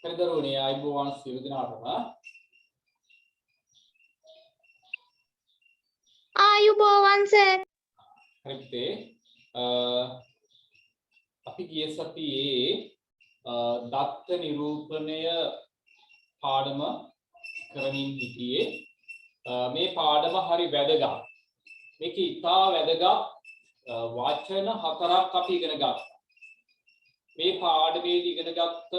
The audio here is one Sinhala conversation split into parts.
පෙරදරුවනේ ආයුබෝවන් සියලු දෙනාටම ආයුබෝවන් සර්. හරිද? අපි ගිය සතියේ දත්ත නිරූපණය පාඩම කරමින් සිටියේ. මේ පාඩම හරි වැදගත්. මේක ඉතා වැදගත් වචන හතරක් අපි ඉගෙන ගත්තා. මේ පාඩමේදී ඉගෙන ගත්ත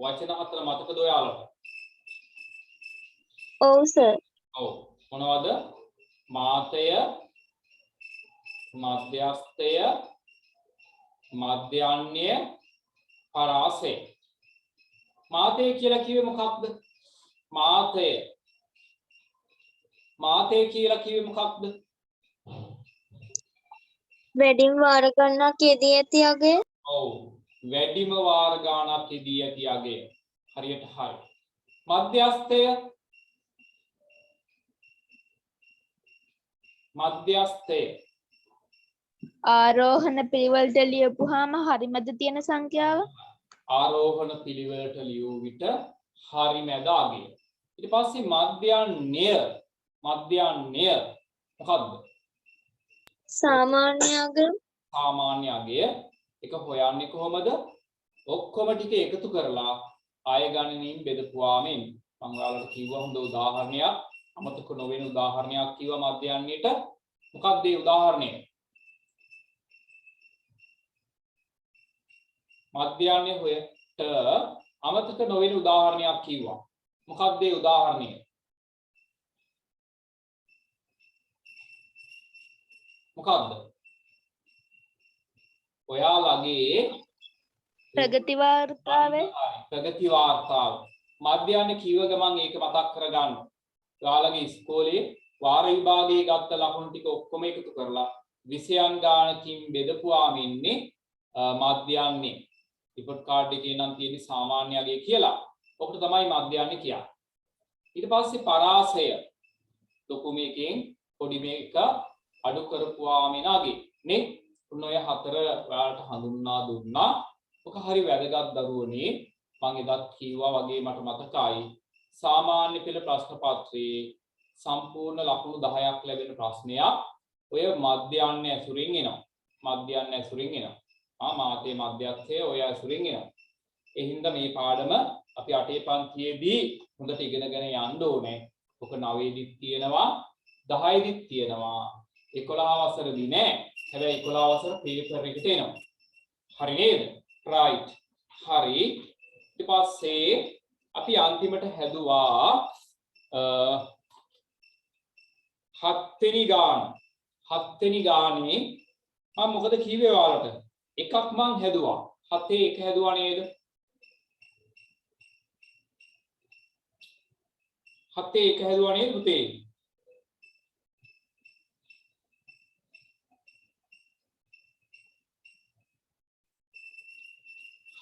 වචන හතර මතකද ඔයාලට? ඔව් සර්. ඔව්. මොනවද? මාතය, මධ්‍යස්ථය, මධ්‍යාන්‍ය, පරාසය. මාතය කියලා කිව්වේ මොකක්ද? මාතය. මාතය කියලා කිව්වේ මොකක්ද? වැඩිම වාර ගණනක් යෙදී ඇති අගය. ඔව්. වැඩිම වාර ගණනක් යෙදී ඇති අගය. හරියට හරි. මධ්‍යස්ථය. මධ්‍යස්ථය. ආරෝහණ පිළිවෙලට ලියපුවාම හරි මැද තියෙන සංඛ්‍යාව. ආරෝහණ පිළිවෙලට ලියූ විට හරි මැද අගය. ඊට පස්සේ මධ්‍යාන්‍ය. මධ්‍යාන්‍ය මොකද්ද? සාමාන්‍ය අගය. සාමාන්‍ය අගය. ඒක හොයන්නේ කොහොමද? ඔක්කොම ටික එකතු කරලා ආය ගණනින් බෙදපුවාම එන්නේ. මම ඔයාලට කිව්වා හොඳ උදාහරණයක්. අමතක නොවන උදාහරණයක් කිව්වා මධ්‍යාන්‍යයට. මොකක්ද ඒ උදාහරණය? මධ්‍යාන්‍ය හොයට අමතක නොවන උදාහරණයක් කිව්වා. මොකක්ද ඒ උදාහරණය? මොකක්ද? ඔයාලගේ ප්‍රගති වාර්තාවේ ප්‍රගති වාර්තාව. මධ්‍යාන්‍ය කිව්ව ගමන් ඒක මතක් කරගන්න. ඔයාලගේ ඉස්කෝලේ වාර විභාගයේ ගත්ත ලකුණු ටික ඔක්කොම එකතු කරලා විෂයන් ගානකින් බෙදපුවාම ඉන්නේ මධ්‍යාන්‍ය. රිපෝට් කාඩ් එකේ නම් තියෙන්නේ සාමාන්‍ය අගය කියලා. ඔකට තමයි මධ්‍යාන්‍ය කියන්නේ. ඊට පස්සේ පරාසය. ලොකු මේකෙන් පොඩි මේක අඩු කරපුවාම එන අගය. නේ? ඔය හතර ඔයාලට හඳුන්වා දුන්නා. ඔක හරි වැදගත් දරුවනේ. මම එදත් කිව්වා වගේ මට මතකයි. සාමාන්‍ය පෙළ ප්‍රශ්න පත්‍රයේ සම්පූර්ණ ලකුණු 10ක් ලැබෙන ප්‍රශ්නයක් ඔය මධ්‍යාන්‍ය ඇසුරින් එනවා. මධ්‍යාන්‍ය ඇසුරින් එනවා. මාතේ මධ්‍යස්ථය ඔය ඇසුරින් එනවා. ඒ හින්දා මේ පාඩම අපි 8 පන්තියේදී හොඳට ඉගෙනගෙන යන්න ඕනේ. ඔක 9 දිත් තියෙනවා, 10 දිත් තියෙනවා. 11 වසරේදී නෑ. හැබැයි 11 වසර පේපර් එකට එනවා. හරි නේද? right. හරි. ඊට පස්සේ අපි අන්තිමට හැදුවා 7 වෙනි ගාන. 7 වෙනි ගානේ මම මොකද කිව්වේ ඔයාලට? එකක් මං හැදුවා. 7 එක හැදුවා නේද? 7 එක හැදුවා නේද පුතේ?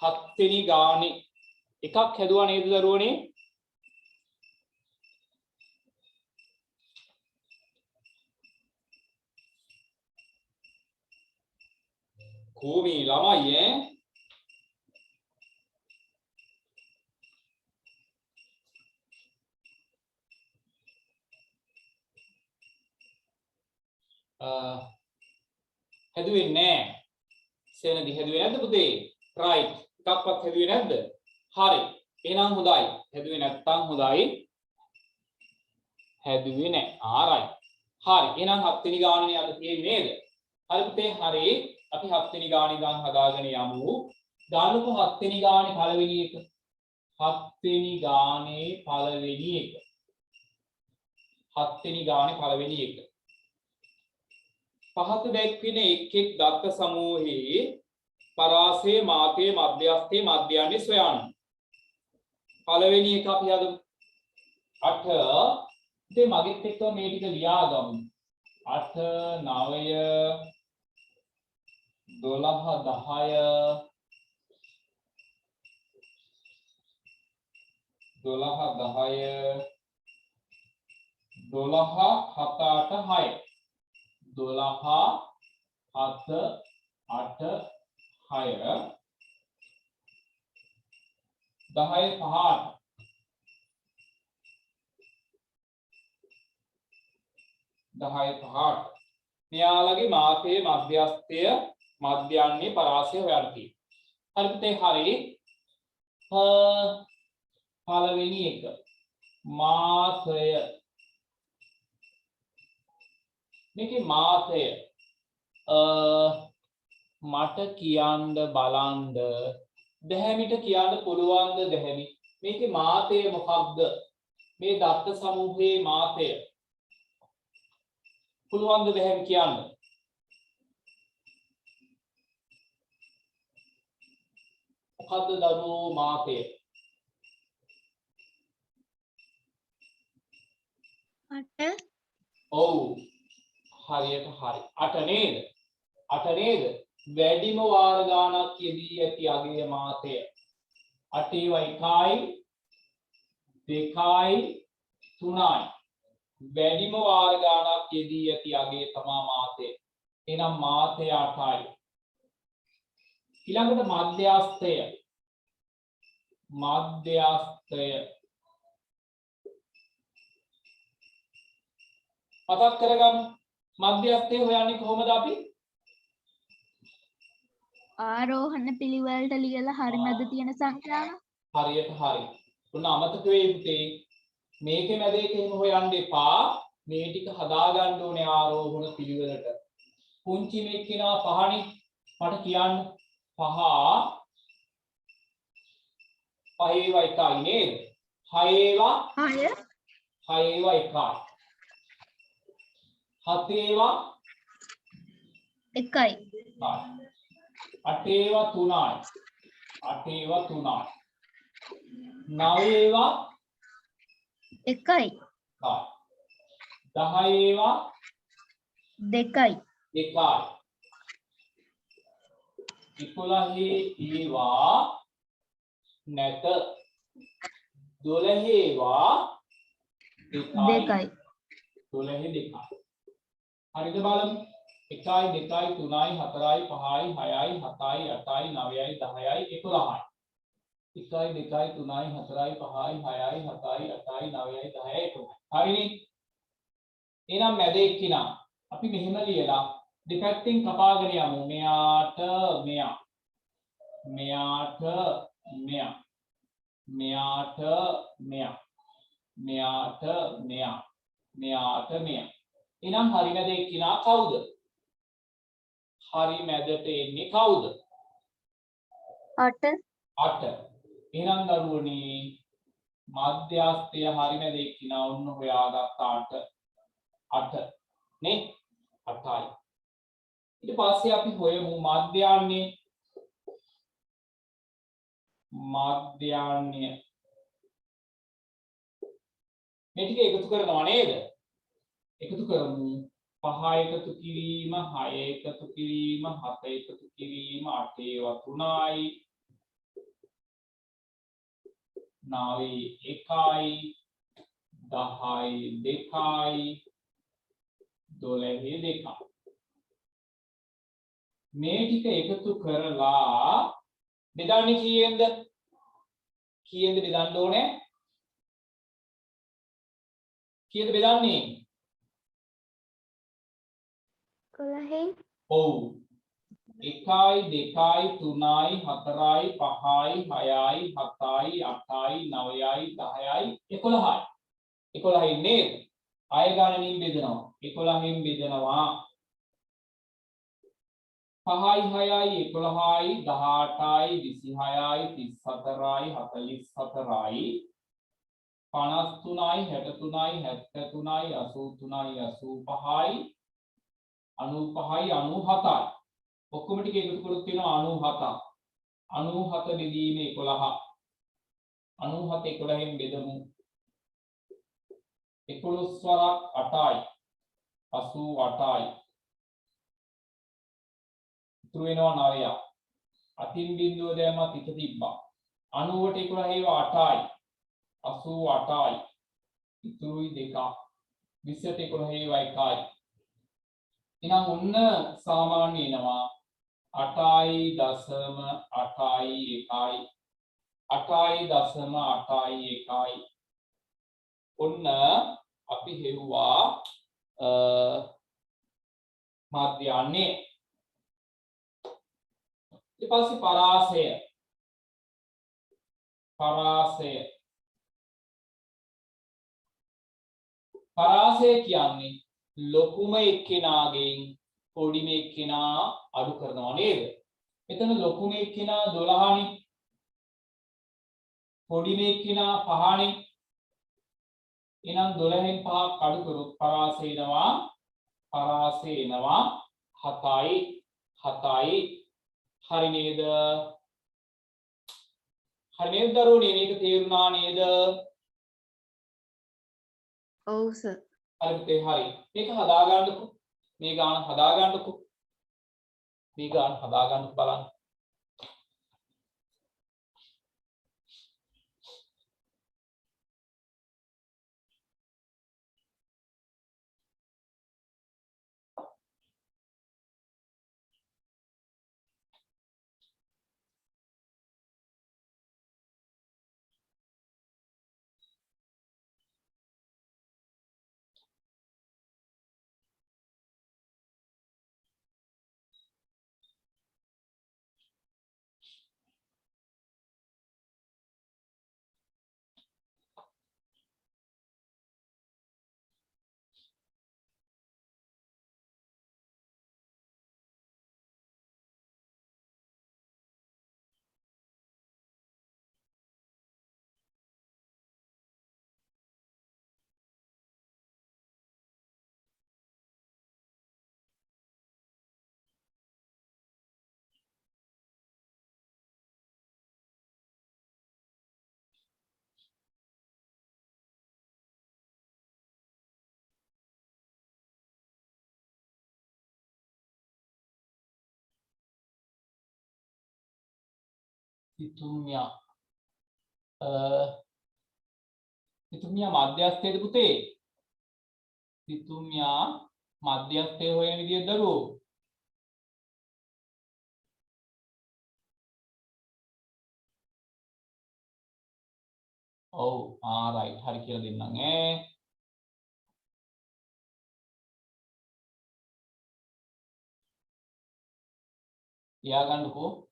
හත්වෙනි ගානේ එකක් හැදුවා නේද දරුවනේ? කොමී ළමයි හැදුවේ නැහැ. සෙනදි හැදුවේ නැද්ද පුතේ? right එකක්වත් හැදුවේ නැද්ද? හරි. එහෙනම් හොඳයි. හැදුවේ නැත්තම් හොඳයි. හැදුවේ නැහැ. right. හරි. එහෙනම් 7 වෙනි ගානනේ අද තියෙන්නේ නේද? හරි පුතේ හරි. අපි 7 වෙනි ගාන ඉඳන් හදාගෙන යමු. ගන්නකො 7 වෙනි ගානේ පළවෙනි එක. 7 වෙනි ගානේ පළවෙනි එක. 7 වෙනි ගානේ පළවෙනි එක. පහත දැක්වෙන එක් එක් දත්ත සමූහයේ පරාසයේ මාතේ මධ්‍යස්ථයේ මධ්‍යයන්හි සොයන්න. පළවෙනි එක අපි හදමු. 8 ඉතින් මගෙත් එක්ක මේ ටික ලියාගමු. 8 9 12 10 12 7 8 6 12 7 8 6 10 පහට මෙයාලගේ මාතේ මධ්‍යස්ථය මධ්‍යයන්හි පරාසය හොයන්න තියෙනවා. හරි පුතේ හරි. පළවෙනි එක මාතය. මේකේ මාතය මට කියන්න බලන්න දැහැමිට කියන්න පුළුවන්ද දැහැමි? මේකේ මාතය මොකක්ද? මේ දත්ත සමූහයේ මාතය පුළුවන්ද දැහැමි කියන්න? මොකද්ද දරුවෝ මාතය? 8 ඔව් හරියට හරි. 8 නේද? 8 නේද? වැඩිම වාර ගානක් යෙදී ඇති අගය මාතය. 8 1යි 2යි 3යි. වැඩිම වාර ගානක් යෙදී ඇති අගය තමා මාතය. එහෙනම් මාතය 8යි. ඊළඟට මධ්‍යස්ථය. මධ්‍යස්ථය මතක් කරගමු. මධ්‍යස්ථය හොයන්නේ කොහොමද අපි? ආරෝහණ පිළිවෙලට ලියලා හරි මැද තියෙන සංඛ්‍යාව. හරියට හරි. උන අමතක වෙයි පුතේ. මේකේ මැද එක එහෙම හොයන්න එපා. මේ ටික හදා ගන්න ඕනේ ආරෝහණ පිළිවෙලට. පුංචි මේ කෙනා පහනේ මට කියන්න. 5 ඒවා එකයි නේද? 6 ඒවා 6 එකයි. 7 ඒවා එකයි. 8 ඒවා 3යි. 8 ඒවා 3යි. 9 ඒවා එකයි. 10 ඒවා දෙකයි. 11 ඒවා නැත. 12 ඒවා දෙකයි. 12 දෙකයි. හරිද බලමු. 1යි 2යි 3යි 4යි 5යි 6යි 7යි 8යි 9යි 10යි 11යි. 1යි 2යි 3යි 4යි 5යි 6යි 7යි 8යි 9යි 10යි 11යි. හරිනේ. එහෙනම් මැද එක්කිනා අපි මෙහෙම ලියලා දෙපැත්තෙන් කපාගෙන යමු. මෙයාට මෙයා. මෙයාට මෙයා. මෙයාට මෙයා. මෙයාට මෙයා. මෙයාට මෙයා. එහෙනම් හරි මැද එක්කිනා කවුද? හරි මැදට එන්නේ කවුද? 8 8. එහෙනම් දරුවනේ මධ්‍යස්ථය හරි මැද එක්කිනා ඔන්න හොයාගත්ත 8 නේ 8යි. ඊට පස්සේ අපි හොයමු මධ්‍යයන්හි. මධ්‍යයන්හි මේ ටික එකතු කරනවා නේද? එකතු කරමු. 5 එකතු කිරීම 6 එකතු කිරීම 7 එකතු කිරීම 8 ඒවා 3යි 9 1යි 10යි 2යි 12 2යි. මේ ටික එකතු කරලා බෙදන්නේ කීයෙන්ද? කීයෙන්ද බෙදන්න ඕනේ? කීයද බෙදන්නේ? 11යි. ඔව් 1යි 2යි 3යි 4යි 5යි 6යි 7යි 8යි 9යි 10යි 11යි 11යි නේද? අය ගණනින් බෙදනවා 11න් බෙදනවා 5යි 6යි 11යි 18යි 26යි 34යි 44යි 53යි 63යි 73යි 83යි 85යි 95යි 97යි ඔක්කොම ටික එකතු කරොත් තියෙනවා 97. 97 බෙදීම 11. 97 11න් බෙදමු. 11 වරක් 8යි. 88යි. ඉතුරු වෙනවා 9ක්. අතින් බිඳුව දැම්මත් ඉත තිබ්බා. 90ට 11 ඒවා 8යි. 88යි. ඉතුරුයි 2ක්. 20ට 11 ඒවා 1යි. එහෙනම් ඔන්න සාමාන්‍ය එනවා 8.81යි 8.81යි ඔන්න අපි හෙව්වා මාධ්‍යාන්නේ ඊට පස්සේ පරාසය කියන්නේ ලොකුම එක්කෙනාගෙන් පොඩිම එක්කෙනා අඩු කරනවා නේද? එතන ලොකුම එක්කෙනා 12නේ. පොඩිම එක්කෙනා 5නේ. එහෙනම් 12න් 5ක් අඩු කරොත් පරාසය එනවා 7යි. හරි නේද? හරි නේද දරුවනේ? මේක තේරුණා නේද? ඔව් සර්. හරි. මේක හදාගන්නකො. මේ ගාන හදාගන්නකො. බලන්න. සිතුමියා මධ්‍යස්ථයේද පුතේ? සිතුමියා මධ්‍යස්ථය හොයන විදිය දරුවෝ. ඔව් රයිට් හරි කියලා දෙන්නම් ඈ. තියාගන්නකෝ.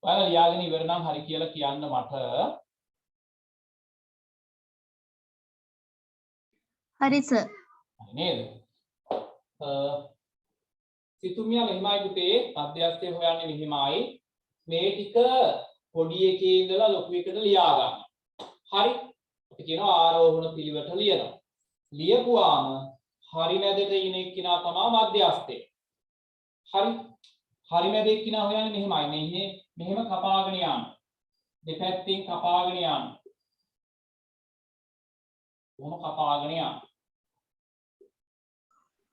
ඔයාලා ලියාගෙන ඉවර නම් හරි කියලා කියන්න මට. හරි සර්. නේද? සිතුමියා මෙහිමයි පුතේ මධ්‍යස්ථය හොයන්නේ මෙහිමයි. මේ ටික පොඩි එකේ ඉඳලා ලොකු එකට ලියා ගන්න. හරි. අපි කියනවා ආරෝහණ පිළිවෙලට ලියනවා. ලියපුවාම හරි මැදට ඉන එක්කිනා තමයි මධ්‍යස්ථය. හරි. හරි මැද එක්කිනා හොයන්නේ මෙහිමයි. මෙහෙම කපාගෙන යන්න. දෙපැත්තෙන් කපාගෙන යන්න. කොහොම කපාගෙන යන්න.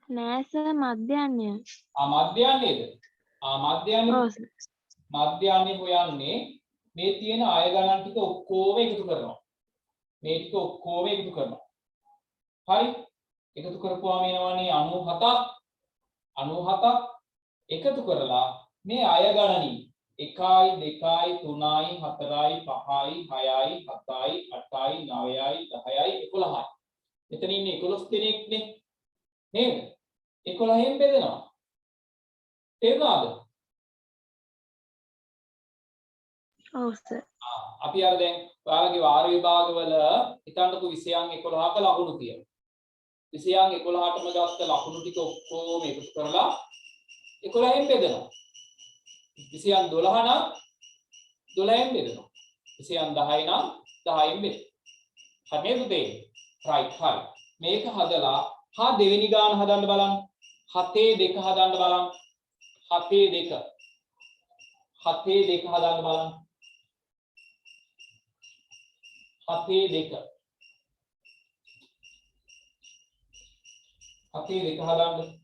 නෑ සර් මධ්‍යන්නේ. මධ්‍යන්නේද? මධ්‍යන්නේ හොයන්නේ මේ තියෙන අය ගණන් ටික ඔක්කොම එකතු කරනවා. මේ ටික ඔක්කොම එකතු කරනවා. හරි? එකතු කරපුවාම එනවනේ 97ක්. 97ක් එකතු කරලා මේ අය ගණනින් 1යි 2යි 3යි 4යි 5යි 6යි 7යි 8යි 9යි 10යි 11යි. මෙතන ඉන්නේ 11 දෙනෙක්නේ නේද? 11න් බෙදෙනවා. තේරුණාද? ඔව් සර්. අපි අර දැන් ඔයාලගේ වාර විභාගවල හිතන්නකෝ විෂයන් 11ක ලකුණු කියලා. විෂයන් 11ටම ගත්ත ලකුණු ටික ඔක්කොම එකතු කරලා 11න් බෙදනවා. විෂයන් 12 නම් 12න් බෙදනවා. විෂයන් 10 නම් 10න් බෙදනවා. හරි නේද තේ? රයිට් හරි. මේක හදලා හා දෙවෙනි ගාන හදන්න බලන්න. 7 2 හදන්න බලන්න. 7 2 හදන්න බලන්න. 7 2 හදන්න.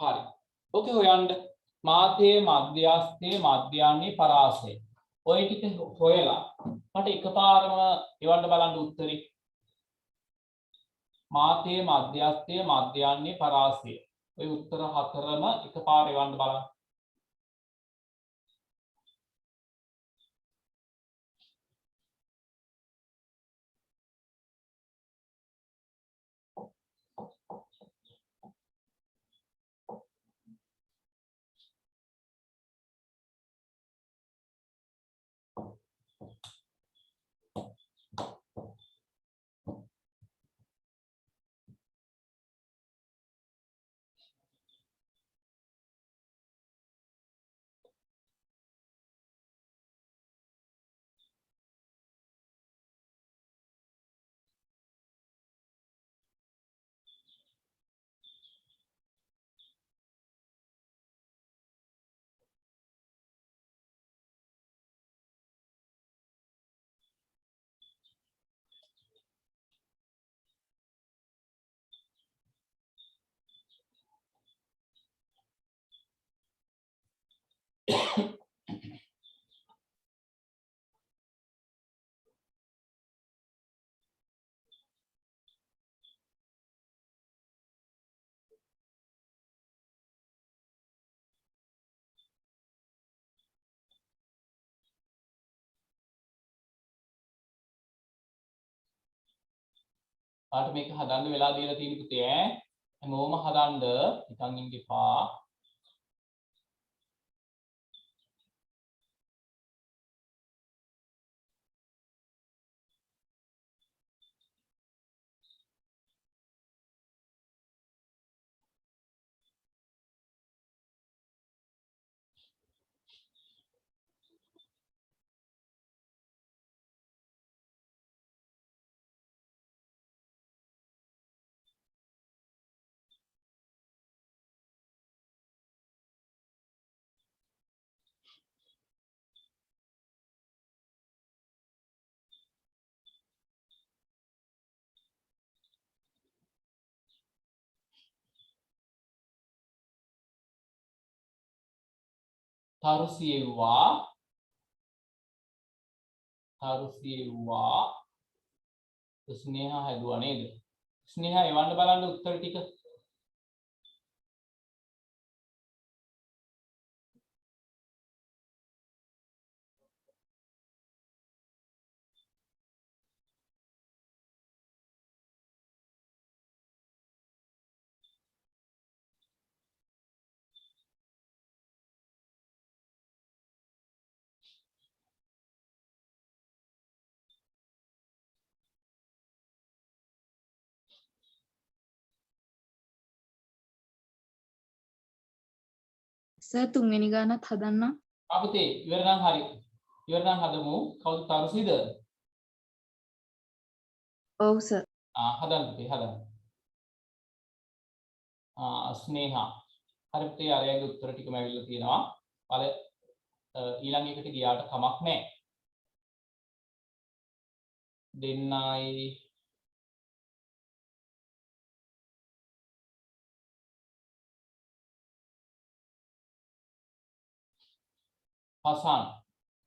හරි. ඕකේ හොයන්න. මාධ්‍යයේ මධ්‍යස්ථයේ මධ්‍යාහ්නයේ පරාසය. ඔය ටික හොයලා මට එකපාරම එවන්න බලන්න උත්තරේ. මාධ්‍යයේ මධ්‍යස්ථයේ මධ්‍යාහ්නයේ පරාසය. ඔය උත්තර හතරම එකපාර එවන්න බලන්න. ආට මේක හදන්න වෙලා දීලා තියෙන පුතේ ඈ. හැමෝම හදන්න නිකන් ඉන්න එපා. තරුසියුවා ස්නේහා හැදුවා නේද? ස්නේහා එවන්න බලන්න උත්තර ටික. සර් තුන්වෙනි ගානත් හදන්න. අපතේ ඉවර නම් හරි. ඉවර නම් හදමු. කවුද තරුසිද? ඔව් සර්. හදන්න පුතේ හදන්න. ස්නේහා. හරි පුතේ අරයාගේ උත්තර ටිකම ඇවිල්ලා තියෙනවා. අර ඊළඟ එකට ගියාට කමක් නැහැ. දෙන්නයි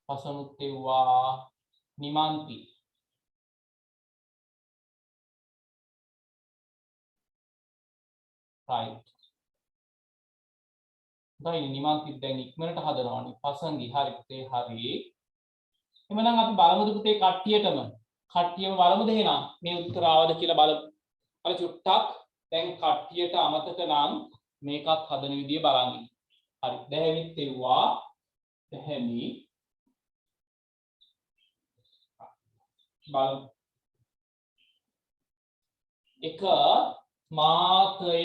පසනුත් එව්වා නිමන්ති right දැන් නිමන්ති දැන් ඉක්මනට හදනවානේ පසංගි හරි පුතේ හරි එhmenan අපි බලමුද පුතේ කට්ටියම බලමුද එහෙනම් මේ උත්තර ආවද කියලා බලමු අර චුට්ටක් දැන් කට්ටියට අමතක නම් මේකත් හදන විදිය බලන්න හරි දැහැමිත් එව්වා දැහැමි බලමු එක මාතය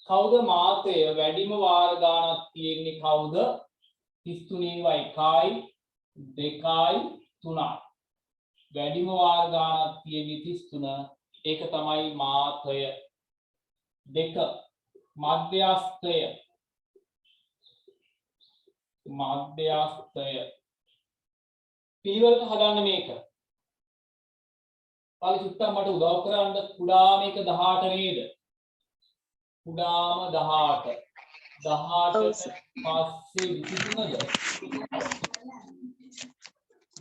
කවුද මාතය වැඩිම වාර ගානක් තියෙන්නේ කවුද 33 2යි 3යි වැඩිම වාර ගානක් තියෙන්නේ 33 ඒක තමයි මාතය දෙක මධ්‍යස්ථය පිළිවෙලට හදන්න මේක පාලි චුට්ටක් මට උදව් කරන්න කුඩා මේක 18 නේද කුඩාම 18 18ට පස්සේ 23ද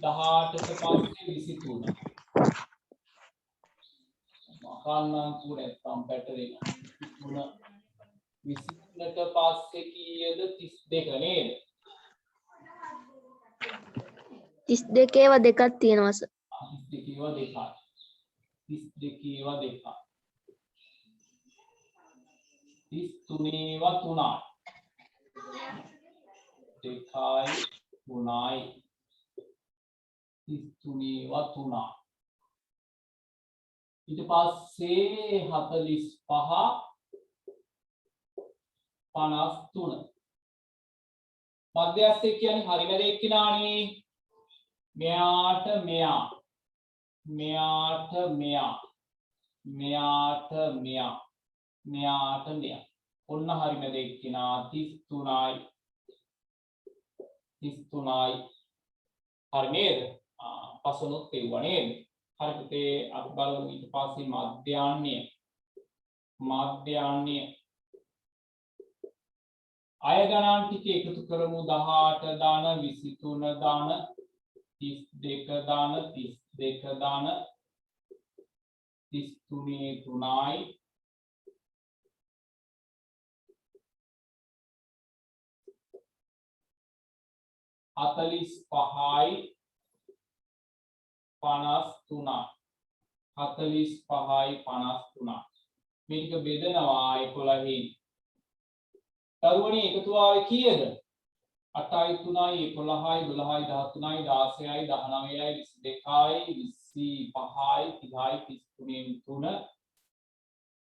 18ට පස්සේ 23 මකන්නම් කුඩේ නැත්තම් පැටලෙන 23ට පස්සේ කීයද 32 නේද 32 ඒවා දෙකක් තියෙනවා සර් 32 ඒවා දෙකක් 32 ඒවා දෙකක් 33 ඒවා තුනයි 2යි 3යි 33 ඒවා තුනයි ඊට පස්සේ 45 53 මධ්‍යස්ථය කියන්නේ හරිම දෙයක් කිනානේ මෙයාට මෙයා මෙයාට මෙයා මෙයාට මෙයා මෙයාට මෙයා ඔන්න හරිම දෙයක් කිනා 33යි 33යි හරි නේද පසුනොත් එවුවා නේද හරි පුතේ අපි බලමු ඊට පස්සේ මධ්‍යාහ්නය අය ගණන් ටික එකතු කරමු 18 දාන 23 දාන 32 දාන 32 දාන 33 3යි 45යි 53 45යි 53 මේක බෙදනවා 11න් දරුවනේ එකතු ආවේ කීයද 8යි 3යි 11යි 12යි 13යි 16යි 19යි 22යි 25යි 30යි 33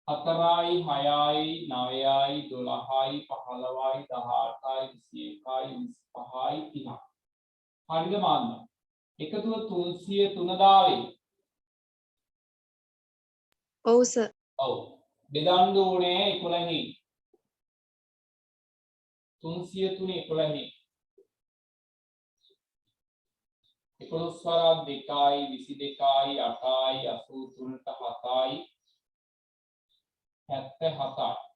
4යි 6යි 9යි 12යි 15යි 18යි 21යි 25යි 30 හරිද මාන්න එකතුව 303 දාවේ ඔව් සර් ඔව් බෙදන්න ඕනේ 11න් 303 11න් 11 වරක් 2යි 22යි 8යි 83ට 7යි 77යි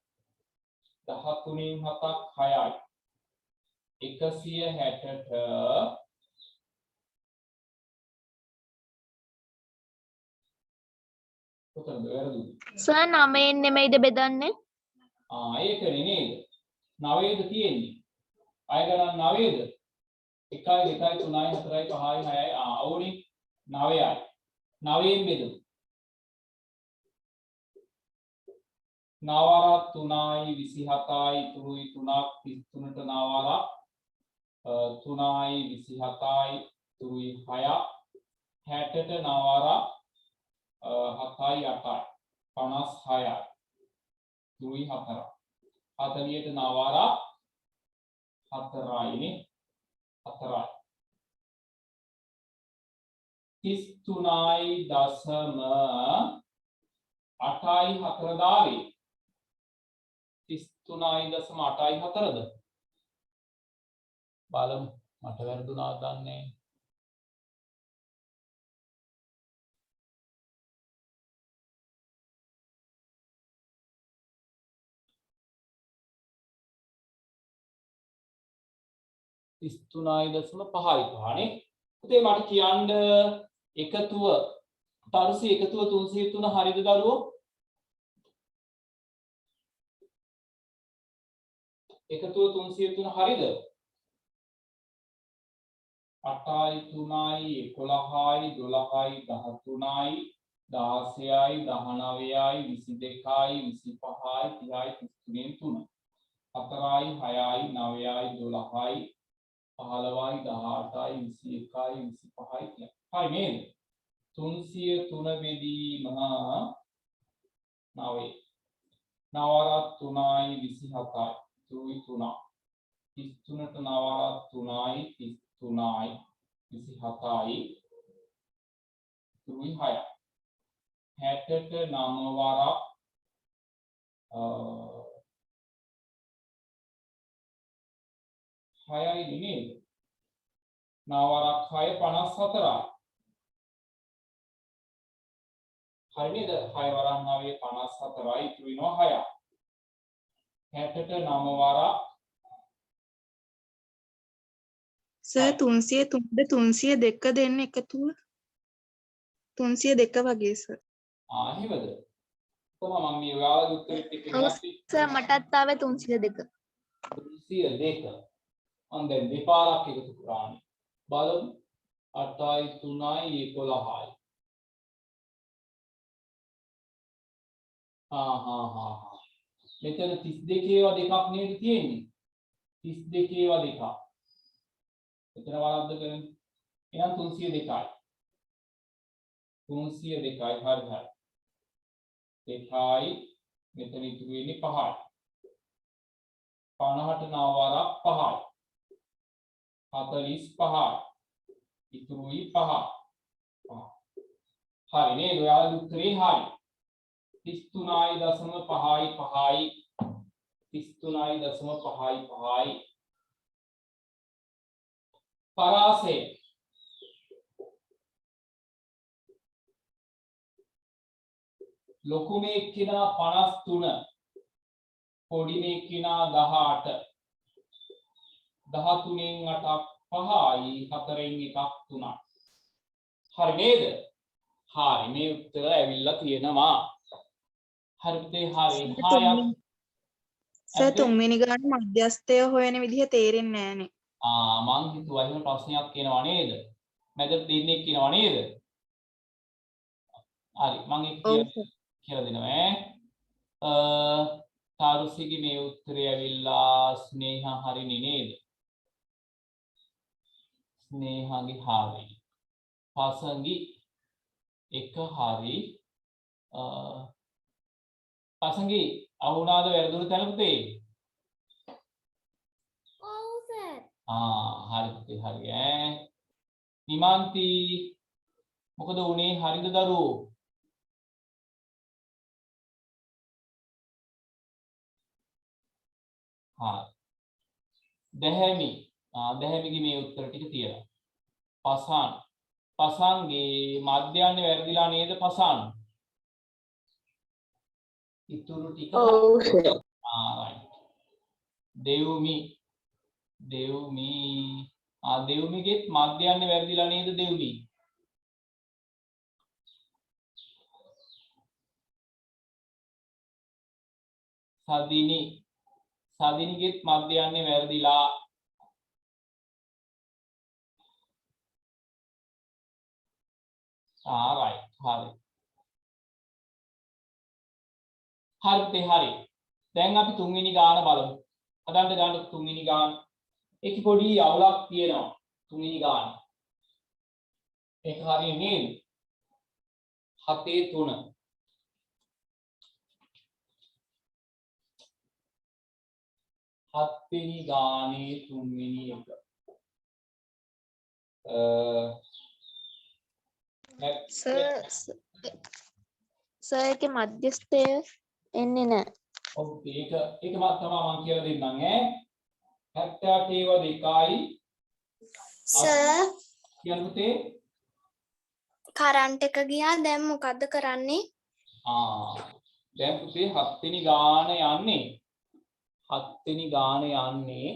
13න් 7ක් 6යි 160ට කොතනද වැරදුනේ සර් 9න් නෙමෙයිද බෙදන්නේ ඒකනේ නේද 9ද තියෙන්නේ අය ගණන් 9ද 1යි 2යි 3යි 4යි 5යි 6යි අවුනේ 9යි 9න් බෙදමු 9 3යි 27යි ඉතුරුයි 3ක් 33ට 9 3යි 27යි ඉතුරුයි 6ක් 60ට 9 7යි 8යි 56යි ඉතුරුයි 4ක් 40ට 9 4යිනේ 4යි 33.84 33.84ද බලමු මට වැරදුනාද දන්නේ 33.5 නේ පුතේ මට කියන්න එකතුව තරුසි එකතුව 303 හරිද දරුවෝ එකතුව 303 හරිද 8යි 3යි 11යි 12යි 13යි 16යි 19යි 22යි 25යි 30යි 33 4යි 6යි 9යි 12යි 15යි 18යි 21යි 25යි හරි නේද 303 බෙදීම 9 9 3යි 27යි 3 33ට 9 3යි 33යි 27යි 36යි 60ට 9 වරක් 6යි නේද 9 වරක් 6 54යි හරි නේද 6 වරක් 9 54යි ඉතුරු වෙනවා 6ක් 60ට 9 වරක් සර් 303ද 302 දෙන්න එකතුව 302 වගේ සර්. එහෙමද? කොහොම මම මේ ඔයාලගේ උත්තරෙත් එක්ක ඔව් වෙනස් සර් මටත් ආවේ 302 302 මම දැන් දෙපාරක් එකතු කරානේ බලමු 8යි 3යි 11යි මෙතන 32 ඒවා දෙකක් නේද තියෙන්නේ 32 ඒවා දෙකක් එතන වරද්ද කරන්නේ එහෙනම් 302යි 302යි හරි හරි දෙකයි මෙතන ඉතුරු වෙන්නේ 5යි 50ට 9 වරක් 5යි 45යි ඉතුරුයි 5 හරි නේද ඔයාලගේ උත්තරේ හරි 33.5යි 5යි 33.5යි පරාසය ලොකු මේ එක්කිනා 53 පොඩි මේ එක්කිනා 18 13න් 8ක් 5යි 4න් 1ක් 3ක් හරි නේද හරි මේ උත්තර ඇවිල්ලා තියෙනවා හරි පුතේ හරි 6ක් සර් තුන්වෙනි ගාන මධ්‍යස්ථය හොයන විදිහ තේරෙන්නේ නැහනේ. මං හිතුවා එහෙම ප්‍රශ්නයක් එනවා නේද මැද දෙන්නෙක් ඉනවා නේද හරි මං ඒක කියලා දෙනවා තාරුසිගේ මේ උත්තරය ඇවිල්ලා ස්නේහ හරිනේ නේද ස්නේහගේ හරි පසංගි එක හරි පසංගි අහුණාද වැරදුණු තැන පුතේ ඔව් සර් හරි පුතේ හරි නිමාන්ති මොකද උනේ හරිද දරුවෝ දැහැමි දැහැමිගේ මේ උත්තර ටික තියෙනවා පසංගේ මධ්‍යයන්නේ වැරදිලා නේද පසං ඉතුරු ටික ඔව් සර් right දෙව්මි දෙව්මිගෙත් මධ්‍යයන්නේ වැරදිලා නේද දෙව්මි සදිනිගෙත් මධ්‍යයන්නේ වැරදිලා right හරි දැන් අපි තුන්වෙනි ගාන බලමු හදන්න ගන්න තුන්වෙනි ගාන ඒකේ පොඩි අවුලක් තියෙනවා තුන්වෙනි ගාන ඒක හරිය නේද 7 3 හත්වෙනි ගානේ තුන්වෙනි එක සර් සර් ඒකේ මධ්‍යස්ථය එන්නේ නැහැ. ඔව් ඒක තමයි මම කියලා දෙන්නම් ඈ 78 ඒවා දෙකයි සර් කියන්න පුතේ කරන්ට් එක ගියා දැන් මොකද්ද කරන්නේ? දැන් පුතේ 7 වෙනි ගාන යන්නේ 7 වෙනි ගාන යන්නේ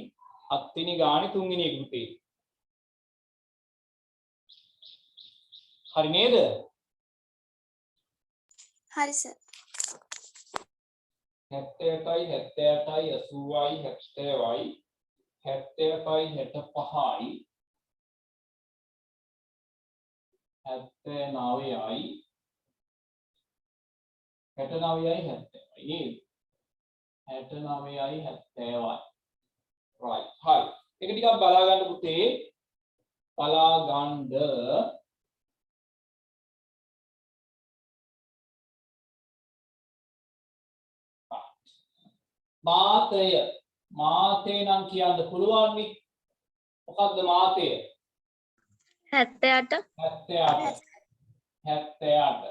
7 වෙනි ගානේ 3 වෙනි එක පුතේ. හරි නේද? හරි සර්. 78යි 78යි 80යි 70යි 78යි 65යි 79යි 69යි 70යි නේද? 69යි 70යි right හරි. ඒක ටිකක් බලා ගන්න පුතේ. බලා ගන්න මාතය නම් කියන්න පුළුවන් නේ. මොකද්ද මාතය? 78 78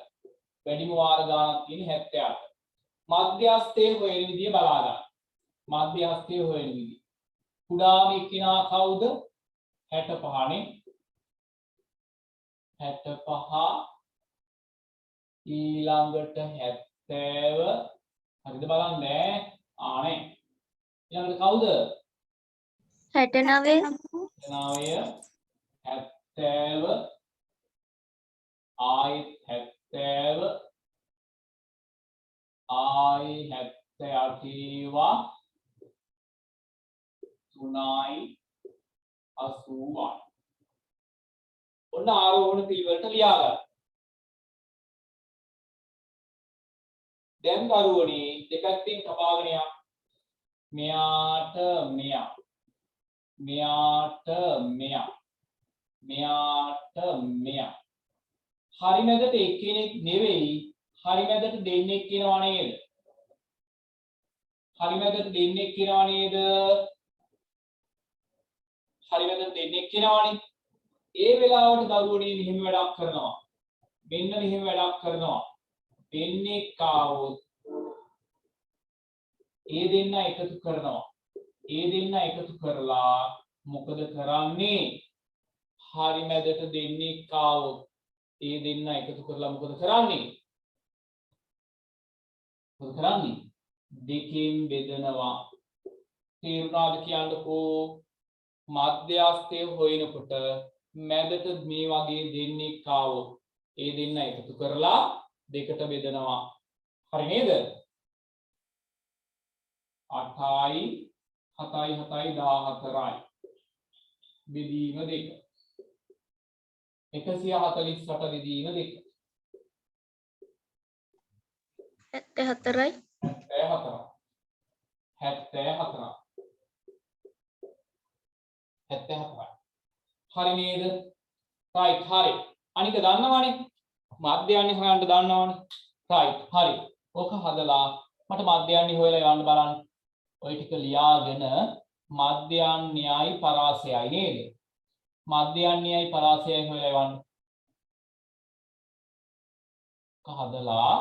වැඩිම වාර ගානක් තියෙන 78 මධ්‍යස්ථයේ හොයන විදිය බලා ගන්න. මධ්‍යස්ථයේ හොයන විදිය. කුඩාම එක්කිනා කවුද? 65 නේ. 65 ඊළඟට 70 හරිද බලන්න ආනේ. ඊළඟට කවුද? 69 69 70 ආයි 70 ආයි 78 වා 3යි 80යි. ඔන්න ආරෝහණ පිළිවෙලට ලියා ගන්න. දැන් දරුවනේ දෙපැත්තෙන් කපාගෙන යන්න. මෙයාට මෙයා. මෙයාට මෙයා. මෙයාට මෙයා. හරි මැදට එක්කෙනෙක් නෙවෙයි හරි මැදට දෙන්නෙක් කියනවා නේද? හරි මැදට දෙන්නෙක් කියනවා නේද? හරි මැදට දෙන්නෙක් කියනවානේ. ඒ වෙලාවට දරුවනේ මෙහෙම වැඩක් කරනවා. මෙන්න මෙහෙම වැඩක් කරනවා. දෙන්නෙක් ආවොත් ඒ දෙන්න එකතු කරනවා. ඒ දෙන්න එකතු කරලා මොකද කරන්නේ? හරි මැදට දෙන්නෙක් ආවොත් ඒ දෙන්න එකතු කරලා මොකද කරන්නේ? මොකද කරන්නේ? දෙකෙන් බෙදනවා. තේරුණාද කියන්නකෝ? මධ්‍යස්ථය හොයනකොට මැදට මේ වගේ දෙන්නෙක් ආවොත් ඒ දෙන්න එකතු කරලා දෙකට බෙදනවා. හරි නේද? 8යි 7යි 7යි 14යි බෙදීම 2. 148 බෙදීම 2. 74යි 74 හරි නේද? right හරි. අනික දන්නවනේ. මධ්‍යයන්‍ය හොයන්න දන්නවනේ. right හරි. ඔක හදලා මට මධ්‍යයන්‍ය හොයලා යන්න බලන්න. ඔය ටික ලියාගෙන මධ්‍යයන්‍යයි පරාසයයි නේද? මධ්‍යයන්‍යයි පරාසයයි හොයලා යන්න. හදලා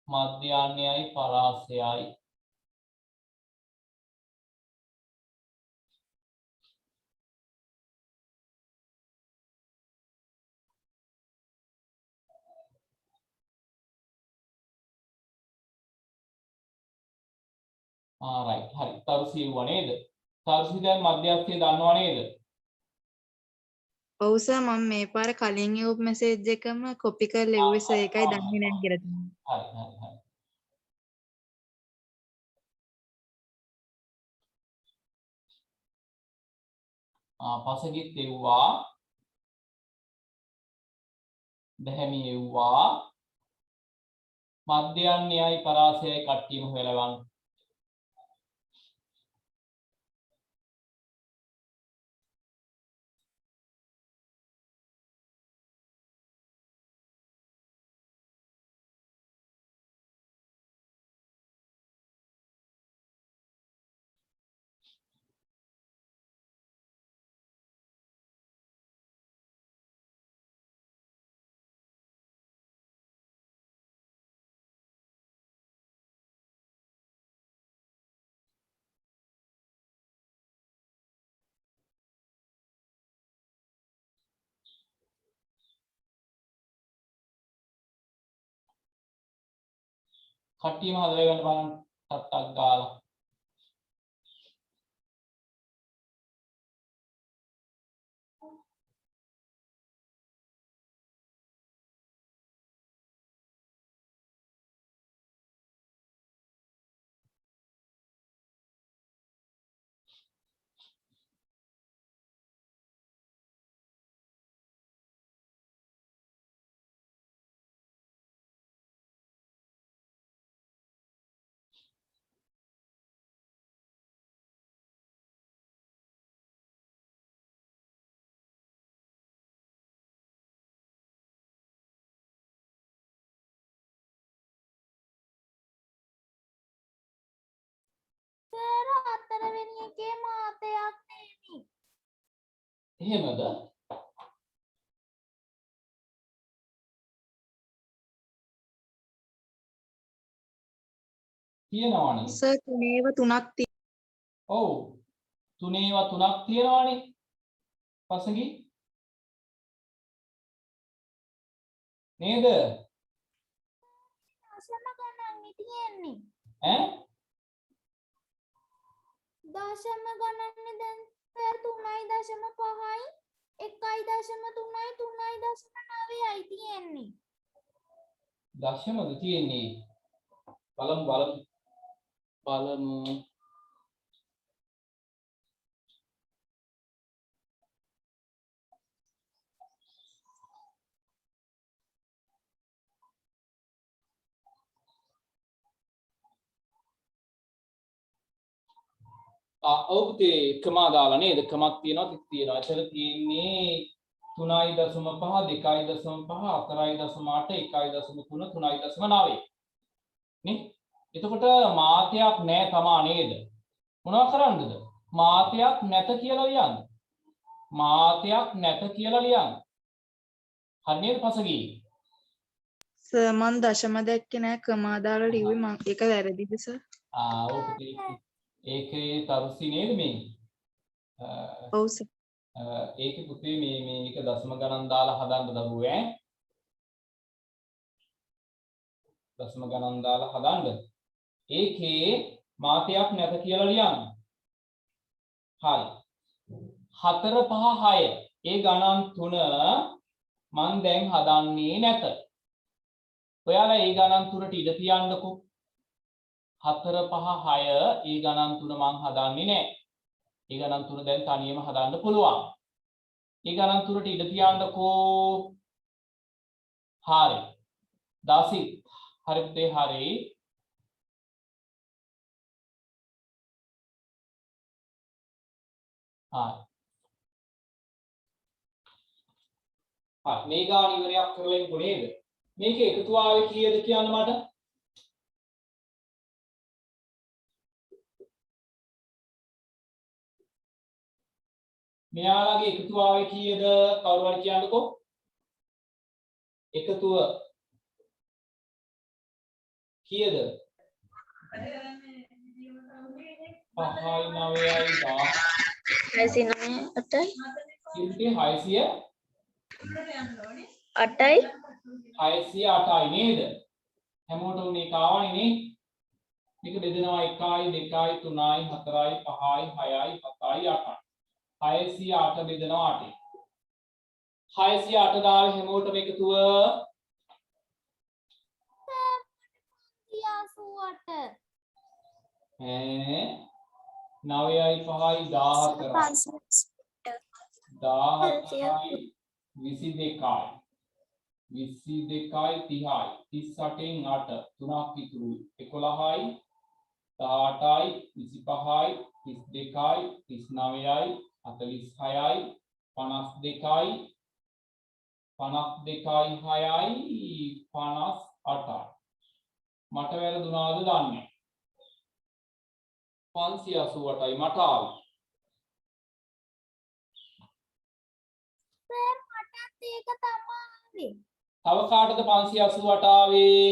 මධ්‍යයන්‍යයි පරාසයයි right හරි. තරුසි වුණා නේද? තරුසි දැන් මධ්‍යස්ථය දන්නවා නේද? ඔව් සර් මම මේ පාර කලින් යවපු මැසේජ් එකම කොපි කරලා එව්වේ සර් ඒකයි දන්නේ නැහැ කියලා තමයි. හරි හරි. පසගිත් එව්වා. දැහැමි එව්වා. මධ්‍යයන්‍යයි පරාසයයි කට්ටියම හොයලා ගන්න. කට්ටියම හදලා ගන්න බලන්න ටක් ගාලා. හතරවෙනි එකේ මාතයක් නෙමෙයි. එහෙමද? තියෙනවනේ. සර් තුනේව තුනක් ඔව්. තුනේවා තුනක් තියෙනවනේ. පසඟි නේද? දශම ගණන් තියෙන්නේ. ඈ? දශම ගණන්නේ දැන් සර් 3.5යි 1.3යි 3.9යි තියෙන්නේ. දශමද තියෙන්නේ? බලමු. ඔව් පුතේ එකම දාලා නේද? එකමක් තියෙනවා තිස් තියෙනවා. එතන තියෙන්නේ 3.5 2.5 4.8 1.3 3.9 නේ? එතකොට මාතයක් නැහැ තමා නේද? මොනවා කරන්නද? මාතයක් නැත කියලා ලියන්න. මාතයක් නැත කියලා ලියන්න. හරි නේද පසගී? සර් මන් දශම දැක්කේ නෑ කමා දාලා ලිව්වේ මම ඒක වැරදිද සර්? ඔව් පුතේ ඒකේ තරුසි නේද මේ? ඔව් සර්. ඒකේ පුතේ මේක දශම ගණන් දාලා හදන්න දරුවෝ ඈ. දශම ගණන් දාලා හදන්න. ඒකේ මාතයක් නැත කියලා ලියන්න. හරි. 4 5 6 ඒ ගණන් තුන මන් දැන් හදන්නේ නැත. ඔයාලා ඒ ගණන් තුනට ඉඩ තියන්නකෝ. 4 5 6 ඒ ගණන් තුන මං හදන්නේ නැහැ. ඒ ගණන් තුන දැන් තනියම හදන්න පුළුවන්. ඒ ගණන් තුනට ඉඩ තියන්නකෝ. හරි. දාසි හරි පුතේ හරි. මේ ගාන ඉවරයක් කරලා ඉන්නකො නේද? මේකේ එකතු ආවේ කීයද කියන්න මට? මෙයාලගේ එකතු ආවේ කීයද? කවුරු හරි කියන්නකෝ. එකතුව කීයද? 5යි 9යි 10. 608යි 608යි නේද? හැමෝටම මේක ආවනේ නේ? මේක බෙදෙනවා 1යි 2යි 3යි 4යි 5යි 6යි 7යි 8යි. 608 බෙදෙනවා 8යි. 608 දාලා හැමෝටම එකතුව 9යි 5යි 14යි 17යි 22යි 22යි 30යි 38න් 8 3ක් ඉතුරුයි 11යි 18යි 25යි 32යි 39යි 46යි 52යි 6යි 58යි මට වැරදුනාද දන්නේ 588යි මට ආවේ සර් මටත් ඒක තමයි. තව කාටද 588 ආවේ?